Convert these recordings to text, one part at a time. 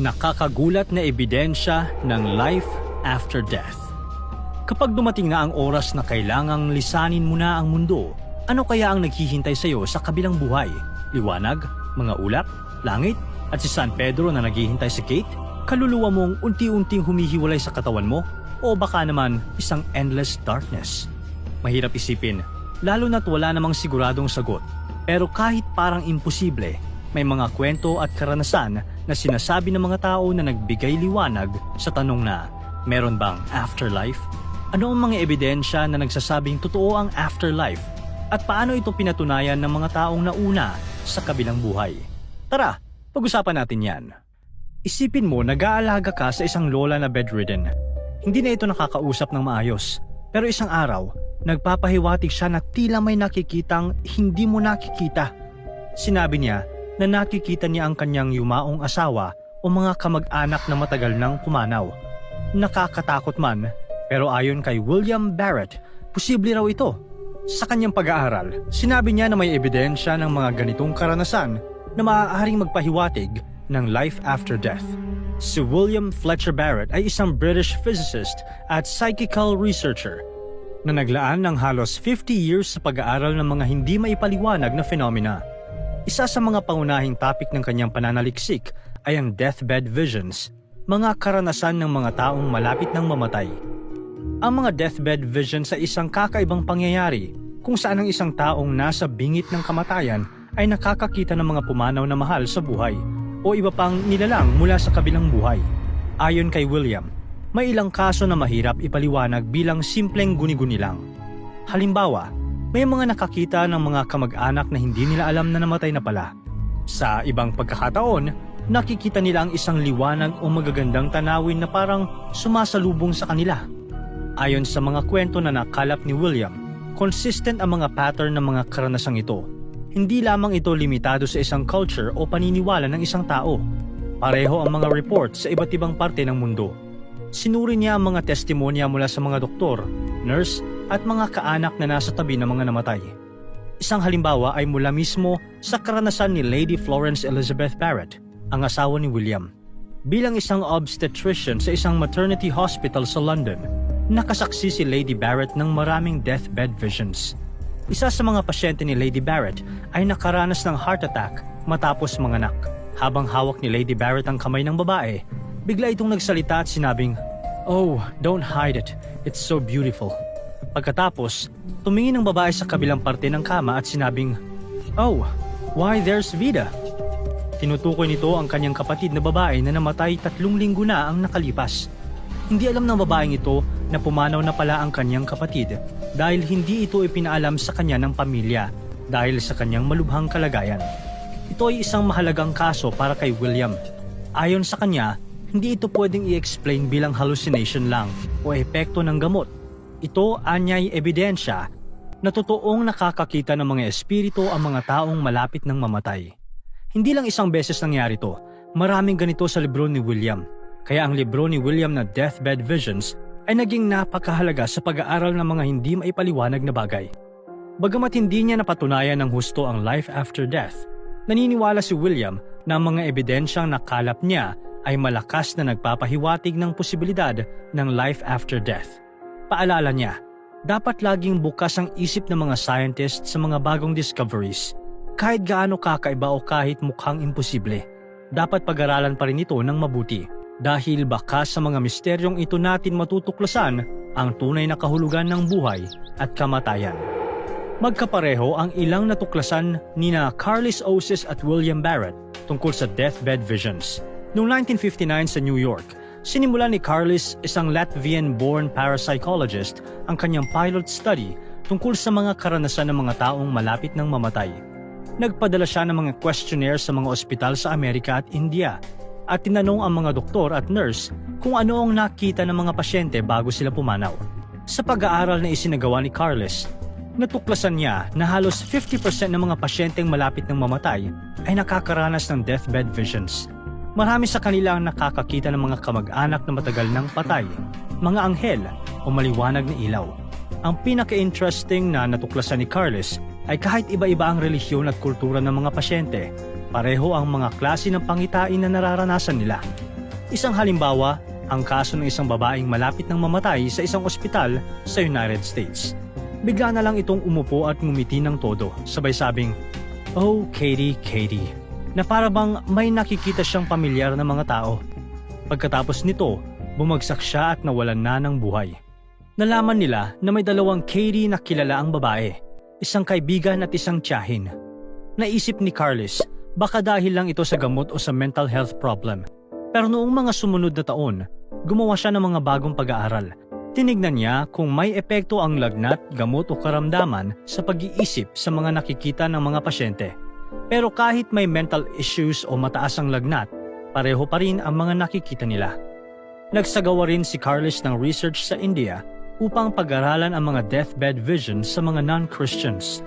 Nakakagulat na ebidensya ng life after death. Kapag dumating na ang oras na kailangang lisanin mo na ang mundo, ano kaya ang naghihintay sa iyo sa kabilang buhay? Liwanag, mga ulap, langit, at si San Pedro na naghihintay sa gate? Kaluluwa mong unti-unting humihiwalay sa katawan mo? O baka naman isang endless darkness? Mahirap isipin, lalo na't wala namang siguradong sagot. Pero kahit parang imposible, may mga kwento at karanasan na sinasabi ng mga tao na nagbigay liwanag sa tanong na, meron bang afterlife? Ano ang mga ebidensya na nagsasabing totoo ang afterlife? At paano ito pinatunayan ng mga taong nauna sa kabilang buhay? Tara, pag-usapan natin yan. Isipin mo, nag-aalaga ka sa isang lola na bedridden. Hindi na ito nakakausap ng maayos. Pero isang araw, nagpapahiwatig siya na tila may nakikitang hindi mo nakikita. Sinabi niya na nakikita niya ang kanyang yumaong asawa o mga kamag-anak na matagal nang pumanaw. Nakakatakot man, pero ayon kay William Barrett, posible raw ito. Sa kanyang pag-aaral, sinabi niya na may ebidensya ng mga ganitong karanasan na maaaring magpahiwatig ng life after death. Si William Fletcher Barrett ay isang British physicist at psychical researcher na naglaan ng halos 50 years sa pag-aaral ng mga hindi maipaliwanag na phenomena. Isa sa mga pangunahing topic ng kanyang pananaliksik ay ang deathbed visions, mga karanasan ng mga taong malapit ng mamatay. Ang mga deathbed visions ay isang kakaibang pangyayari kung saan ang isang taong nasa bingit ng kamatayan ay nakakakita ng mga pumanaw na mahal sa buhay o iba pang nilalang mula sa kabilang buhay. Ayon kay William, may ilang kaso na mahirap ipaliwanag bilang simpleng guni-guni lang. Halimbawa, may mga nakakita ng mga kamag-anak na hindi nila alam na namatay na pala. Sa ibang pagkakataon, nakikita nila ang isang liwanag o magagandang tanawin na parang sumasalubong sa kanila. Ayon sa mga kwento na nakalap ni William, consistent ang mga pattern ng mga karanasang ito. Hindi lamang ito limitado sa isang culture o paniniwala ng isang tao. Pareho ang mga reports sa iba't ibang parte ng mundo. Sinuri niya ang mga testimonya mula sa mga doktor, nurse, at mga kaanak na nasa tabi ng mga namatay. Isang halimbawa ay mula mismo sa karanasan ni Lady Florence Elizabeth Barrett, ang asawa ni William. Bilang isang obstetrician sa isang maternity hospital sa London, nakasaksi si Lady Barrett ng maraming deathbed visions. Isa sa mga pasyente ni Lady Barrett ay nakaranas ng heart attack matapos manganak. Habang hawak ni Lady Barrett ang kamay ng babae, bigla itong nagsalita at sinabing, "Oh, don't hide it. It's so beautiful." Pagkatapos, tumingin ang babae sa kabilang parte ng kama at sinabing, "Oh, why there's Vida?" Tinutukoy nito ang kanyang kapatid na babae na namatay 3 linggo na ang nakalipas. Hindi alam ng babaeng ito na pumanaw na pala ang kanyang kapatid dahil hindi ito ipinaalam sa kanya ng pamilya dahil sa kanyang malubhang kalagayan. Ito ay isang mahalagang kaso para kay William. Ayon sa kanya, hindi ito pwedeng i-explain bilang hallucination lang o epekto ng gamot. Ito anyay ebidensya na totoong nakakakita ng mga espiritu ang mga taong malapit ng mamatay. Hindi lang isang beses nangyari ito, maraming ganito sa libro ni William. Kaya ang libro ni William na Deathbed Visions ay naging napakahalaga sa pag-aaral ng mga hindi maipaliwanag na bagay. Bagamat hindi niya napatunayan ng husto ang life after death, naniniwala si William na ang mga ebidensyang nakalap niya ay malakas na nagpapahiwatig ng posibilidad ng life after death. Paalala niya, dapat laging bukas ang isip ng mga scientists sa mga bagong discoveries. Kahit gaano kakaiba o kahit mukhang imposible, dapat pag-aralan pa rin ito ng mabuti. Dahil baka sa mga misteryong ito natin matutuklasan ang tunay na kahulugan ng buhay at kamatayan. Magkapareho ang ilang natuklasan nina Carlis Osis at William Barrett tungkol sa deathbed visions. Noong 1959 sa New York, sinimula ni Carlis, isang Latvian-born parapsychologist, ang kanyang pilot study tungkol sa mga karanasan ng mga taong malapit ng mamatay. Nagpadala siya ng mga questionnaire sa mga ospital sa Amerika at India at tinanong ang mga doktor at nurse kung ano ang nakita ng mga pasyente bago sila pumanaw. Sa pag-aaral na isinagawa ni Carlis, natuklasan niya na halos 50% ng mga pasyenteng malapit ng mamatay ay nakakaranas ng deathbed visions. Marami sa kanila ang nakakakita ng mga kamag-anak na matagal nang patay, mga anghel o maliwanag na ilaw. Ang pinaka-interesting na natuklasan ni Carlis ay kahit iba-iba ang relihiyon at kultura ng mga pasyente, pareho ang mga klase ng pangitain na nararanasan nila. Isang halimbawa, ang kaso ng isang babaeng malapit nang mamatay sa isang ospital sa United States. Bigla na lang itong umupo at ngumiti ng todo, sabay sabing, "Oh, Katie, Katie," na para bang may nakikita siyang pamilyar na mga tao. Pagkatapos nito, bumagsak siya at nawalan na ng buhay. Nalaman nila na may dalawang Katie na kilala ang babae, isang kaibigan at isang tiyahin. Naisip ni Carles, baka dahil lang ito sa gamot o sa mental health problem. Pero noong mga sumunod na taon, gumawa siya ng mga bagong pag-aaral. Tinignan niya kung may epekto ang lagnat, gamot o karamdaman sa pag-iisip sa mga nakikita ng mga pasyente. Pero kahit may mental issues o mataas ang lagnat, pareho pa rin ang mga nakikita nila. Nagsagawa rin si Carles ng research sa India upang pag-aralan ang mga deathbed visions sa mga non-Christians.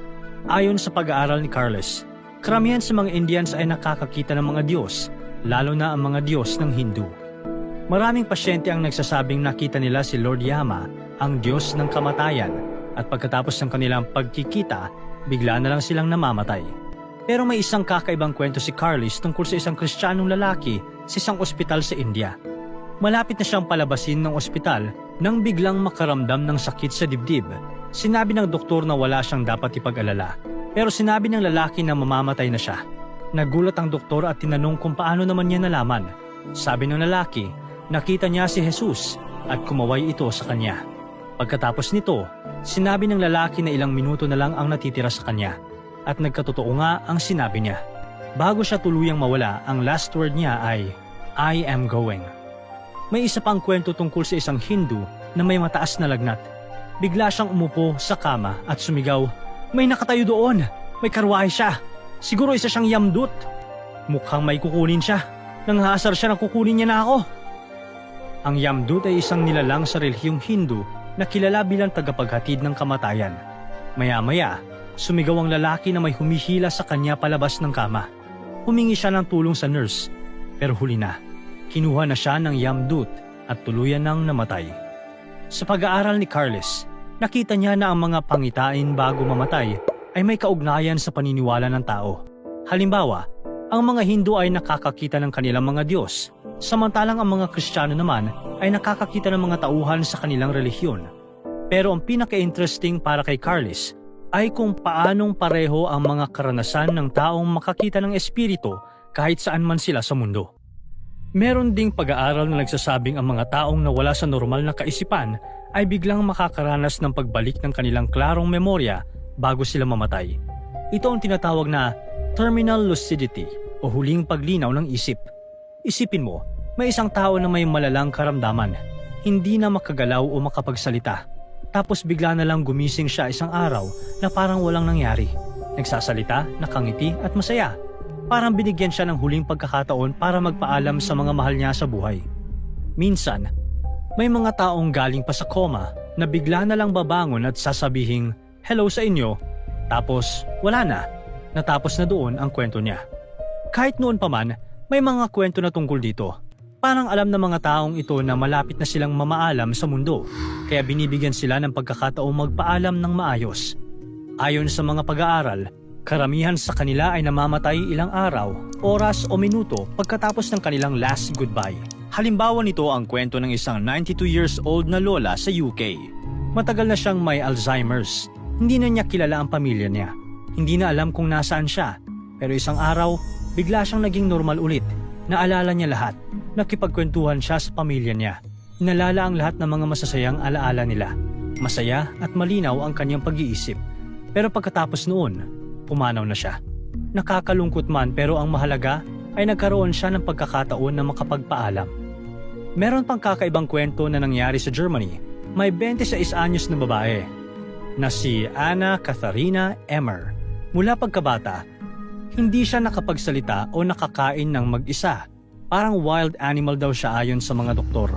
Ayon sa pag-aaral ni Carles, karamihan sa mga Indians ay nakakakita ng mga Diyos, lalo na ang mga Diyos ng Hindu. Maraming pasyente ang nagsasabing nakita nila si Lord Yama, ang Diyos ng kamatayan, at pagkatapos ng kanilang pagkikita, bigla na lang silang namamatay. Pero may isang kakaibang kwento si Carles tungkol sa isang Kristiyanong lalaki sa isang ospital sa India. Malapit na siyang palabasin ng ospital nang biglang makaramdam ng sakit sa dibdib. Sinabi ng doktor na wala siyang dapat ipag-alala, pero sinabi ng lalaki na mamamatay na siya. Nagulat ang doktor at tinanong kung paano naman niya nalaman. Sabi ng lalaki, nakita niya si Jesus at kumaway ito sa kanya. Pagkatapos nito, sinabi ng lalaki na ilang minuto na lang ang natitira sa kanya at nagkatotoo nga ang sinabi niya. Bago siya tuluyang mawala, ang last word niya ay, "I am going." May isa pang kwento tungkol sa isang Hindu na may mataas na lagnat. Bigla siyang umupo sa kama at sumigaw, "May nakatayo doon! May karwahe siya! Siguro isa siyang yamdut! Mukhang may kukunin siya! Nanghasar siya na kukunin niya na ako!" Ang yamdut ay isang nilalang sa relihiyong Hindu na kilala bilang tagapaghatid ng kamatayan. Maya-maya, sumigaw ang lalaki na may humihila sa kanya palabas ng kama. Humingi siya ng tulong sa nurse, pero huli na. Kinuha na siya ng yamdut at tuluyan nang namatay. Sa pag-aaral ni Carles, nakita niya na ang mga pangitain bago mamatay ay may kaugnayan sa paniniwala ng tao. Halimbawa, ang mga Hindu ay nakakakita ng kanilang mga Diyos, samantalang ang mga Kristiyano naman ay nakakakita ng mga tauhan sa kanilang relihiyon. Pero ang pinaka-interesting para kay Carles ay kung paanong pareho ang mga karanasan ng taong makakita ng espiritu kahit saan man sila sa mundo. Meron ding pag-aaral na nagsasabing ang mga taong nawala sa normal na kaisipan ay biglang makakaranas ng pagbalik ng kanilang klarong memorya bago sila mamatay. Ito ang tinatawag na terminal lucidity o huling paglinaw ng isip. Isipin mo, may isang tao na may malalang karamdaman, hindi na makagalaw o makapagsalita. Tapos bigla na lang gumising siya isang araw na parang walang nangyari. Nagsasalita, nakangiti at masaya. Parang binigyan siya ng huling pagkakataon para magpaalam sa mga mahal niya sa buhay. Minsan, may mga taong galing pa sa coma na bigla na lang babangon at sasabihing, "Hello sa inyo," tapos wala na. Natapos na doon ang kwento niya. Kahit noon pa man, may mga kwento na tungkol dito. Parang alam ng mga taong ito na malapit na silang mamaalam sa mundo, kaya binibigyan sila ng pagkakataong magpaalam ng maayos. Ayon sa mga pag-aaral, karamihan sa kanila ay namamatay ilang araw, oras o minuto pagkatapos ng kanilang last goodbye. Halimbawa nito ang kwento ng isang 92 years old na lola sa UK. Matagal na siyang may Alzheimer's. Hindi na niya kilala ang pamilya niya. Hindi na alam kung nasaan siya. Pero isang araw, bigla siyang naging normal ulit. Naalala niya lahat. Nakipagkwentuhan siya sa pamilya niya. Inalala ang lahat ng mga masasayang alaala nila. Masaya at malinaw ang kanyang pag-iisip. Pero pagkatapos noon, pumanaw na siya. Nakakalungkot man pero ang mahalaga ay nagkaroon siya ng pagkakataon na makapagpaalam. Meron pang kakaibang kwento na nangyari sa Germany. May 26 anyos na babae na si Anna Katharina Emmer. Mula pagkabata, hindi siya nakapagsalita o nakakain ng mag-isa. Parang wild animal daw siya ayon sa mga doktor.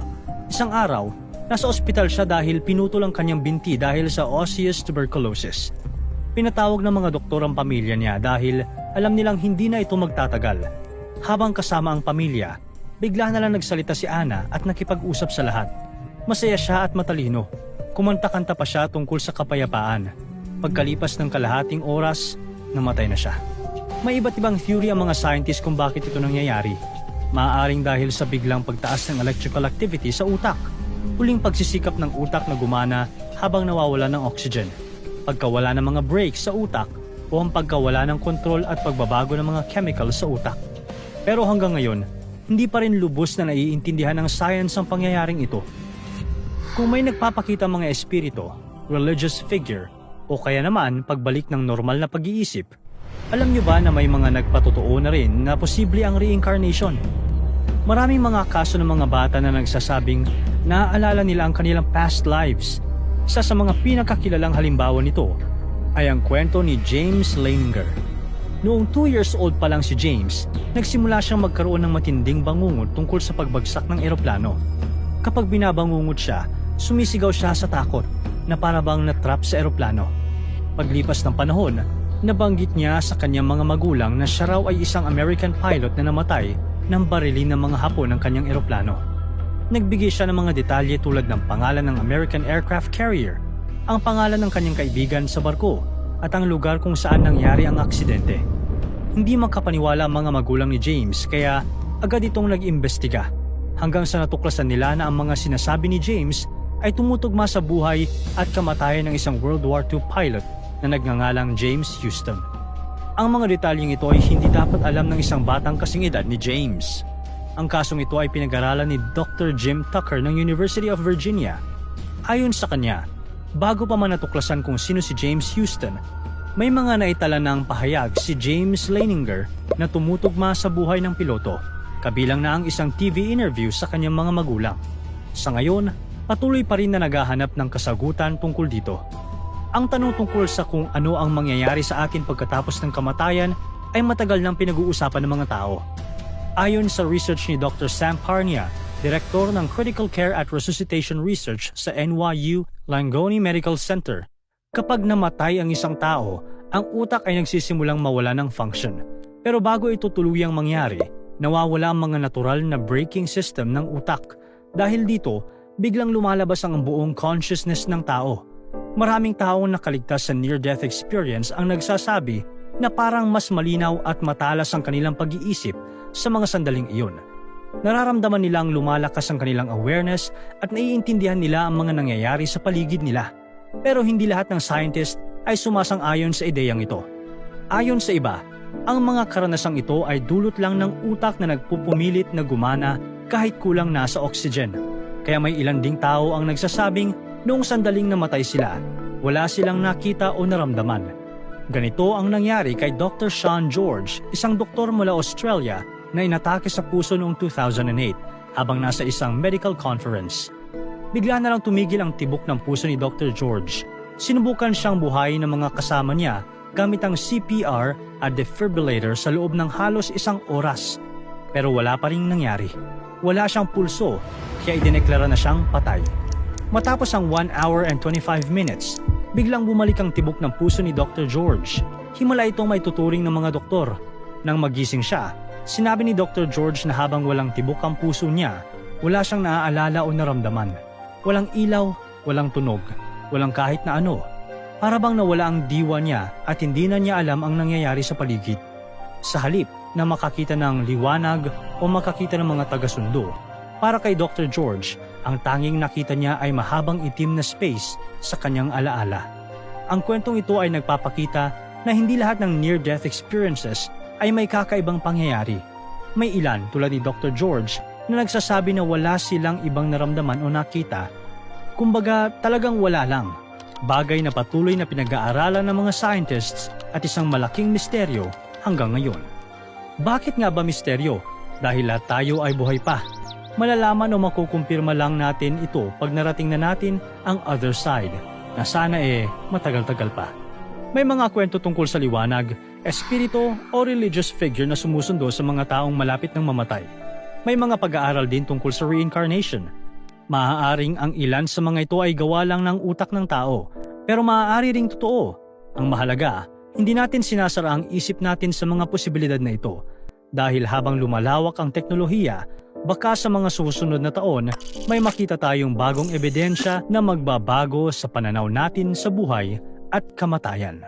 Isang araw, nasa ospital siya dahil pinutol ang kanyang binti dahil sa osseous tuberculosis. Pinatawag ng mga doktor ang pamilya niya dahil alam nilang hindi na ito magtatagal. Habang kasama ang pamilya, bigla na lang nagsalita si Anna at nakipag-usap sa lahat. Masaya siya at matalino. Kumanta-kanta pa siya tungkol sa kapayapaan. Pagkalipas ng kalahating oras, namatay na siya. May iba't ibang theory ang mga scientists kung bakit ito nangyayari. Maaaring dahil sa biglang pagtaas ng electrical activity sa utak, huling pagsisikap ng utak na gumana habang nawawala ng oxygen, pagkawala ng mga brakes sa utak o ang pagkawala ng kontrol at pagbabago ng mga chemicals sa utak. Pero hanggang ngayon, hindi pa rin lubos na naiintindihan ng science ang pangyayaring ito. Kung may nagpapakita mga espiritu, religious figure, o kaya naman pagbalik ng normal na pag-iisip, alam nyo ba na may mga nagpatotoo na rin na posible ang reincarnation? Maraming mga kaso ng mga bata na nagsasabing naaalala nila ang kanilang past lives. Isa sa mga pinakakilalang halimbawa nito ay ang kwento ni James Leininger. Noong 2 years old pa lang si James, nagsimula siyang magkaroon ng matinding bangungot tungkol sa pagbagsak ng eroplano. Kapag binabangungot siya, sumisigaw siya sa takot na para bang natrap sa eroplano. Paglipas ng panahon, nabanggit niya sa kanyang mga magulang na siya raw ay isang American pilot na namatay ng barilin ng mga Hapon ng kanyang eroplano. Nagbigay siya ng mga detalye tulad ng pangalan ng American aircraft carrier, ang pangalan ng kanyang kaibigan sa barko, at ang lugar kung saan nangyari ang aksidente. Hindi makapaniwala ang mga magulang ni James kaya agad itong nag-imbestiga hanggang sa natuklasan nila na ang mga sinasabi ni James ay tumutugma sa buhay at kamatayan ng isang World War II pilot na nagngangalang James Houston. Ang mga detalyeng ito ay hindi dapat alam ng isang batang kasing edad ni James. Ang kasong ito ay pinag-aralan ni Dr. Jim Tucker ng University of Virginia. Ayon sa kanya, bago pa man natuklasan kung sino si James Houston, may mga naitala ng pahayag si James Leininger na tumutugma sa buhay ng piloto, kabilang na ang isang TV interview sa kanyang mga magulang. Sa ngayon, patuloy pa rin na naghahanap ng kasagutan tungkol dito. Ang tanong tungkol sa kung ano ang mangyayari sa atin pagkatapos ng kamatayan ay matagal nang pinag-uusapan ng mga tao. Ayon sa research ni Dr. Sam Parnia, Direktor ng Critical Care at Resuscitation Research sa NYU Langone Medical Center, kapag namatay ang isang tao, ang utak ay nagsisimulang mawala ng function. Pero bago ito tuluyang mangyari, nawawala ang mga natural na braking system ng utak. Dahil dito, biglang lumalabas ang buong consciousness ng tao. Maraming taong nakaligtas sa near-death experience ang nagsasabi na parang mas malinaw at matalas ang kanilang pag-iisip sa mga sandaling iyon. Nararamdaman nilang lumalakas ang kanilang awareness at naiintindihan nila ang mga nangyayari sa paligid nila. Pero hindi lahat ng scientist ay sumasang-ayon sa ideyang ito. Ayon sa iba, ang mga karanasang ito ay dulot lang ng utak na nagpupumilit na gumana kahit kulang na sa oxygen. Kaya may ilan ding tao ang nagsasabing noong sandaling namatay sila, wala silang nakita o naramdaman. Ganito ang nangyari kay Dr. Sean George, isang doktor mula Australia na inatake sa puso noong 2008 habang nasa isang medical conference. Bigla na lang tumigil ang tibok ng puso ni Dr. George. Sinubukan siyang buhayin ng mga kasama niya gamit ang CPR at defibrillator sa loob ng halos 1 oras. Pero wala pa ring nangyari. Wala siyang pulso, kaya idineklara na siyang patay. Matapos ang 1 hour and 25 minutes, biglang bumalik ang tibok ng puso ni Dr. George. Himala itong may tuturing ng mga doktor. Nang magising siya, sinabi ni Dr. George na habang walang tibok ang puso niya, wala siyang naaalala o naramdaman. Walang ilaw, walang tunog, walang kahit na ano. Para bang nawala ang diwa niya at hindi na niya alam ang nangyayari sa paligid. Sa halip na makakita ng liwanag o makakita ng mga taga-sundo, para kay Dr. George, ang tanging nakita niya ay mahabang itim na space sa kanyang alaala. Ang kwentong ito ay nagpapakita na hindi lahat ng near-death experiences ay may kakaibang pangyayari. May ilan tulad ni Dr. George na nagsasabi na wala silang ibang naramdaman o nakita. Kumbaga talagang wala lang. Bagay na patuloy na pinag-aaralan ng mga scientists at isang malaking misteryo hanggang ngayon. Bakit nga ba misteryo? Dahil lahat tayo ay buhay pa. Malalaman o makukumpirma lang natin ito pag narating na natin ang other side, na sana matagal-tagal pa. May mga kwento tungkol sa liwanag, espiritu o religious figure na sumusundo sa mga taong malapit ng mamatay. May mga pag-aaral din tungkol sa reincarnation. Maaaring ang ilan sa mga ito ay gawa lang ng utak ng tao, pero maaari ring totoo. Ang mahalaga, hindi natin sinasara ang isip natin sa mga posibilidad na ito. Dahil habang lumalawak ang teknolohiya, baka sa mga susunod na taon, may makita tayong bagong ebidensya na magbabago sa pananaw natin sa buhay at kamatayan.